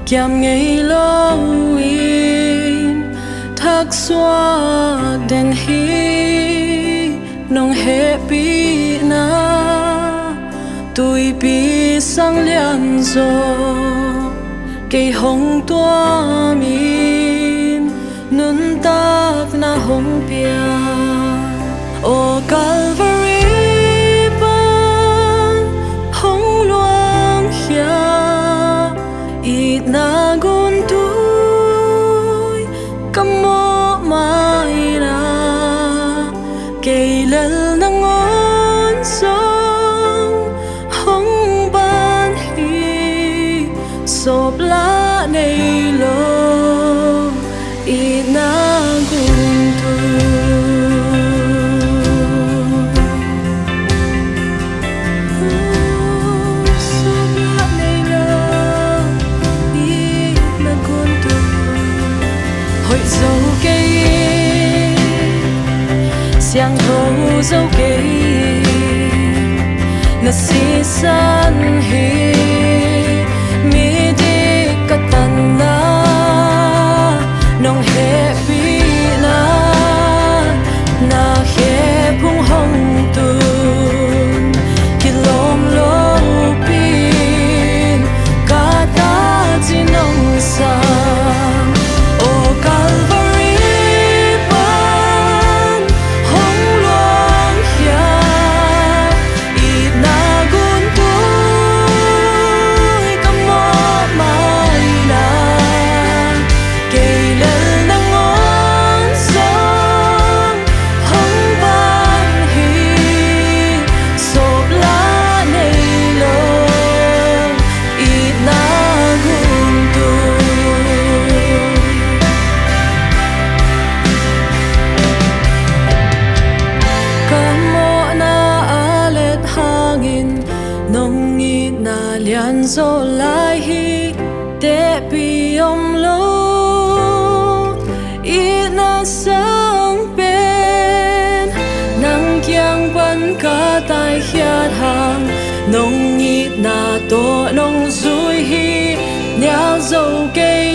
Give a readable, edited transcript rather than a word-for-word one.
kiam ngei lo in thak xóa đèn hi nong happy na tui pi sang lian zo cây hồng tua min nun tak na hồng pia o Calvary ban hồng luang hia ít na gun tui kamo mai na cây lel na ngon song hồng ban hi sop la nei lo ít na gun tui hội dấu cây xiang thâu dấu cây na si san hi mi đi cả tan na nong happy na he phung hong tun ki lom lo pin ka ta chi nong sa lian zo lai hi te pi om lo i na sang pen nang kyang ban ka tai hiat hang nong ni na to nong zui hi nya zo ke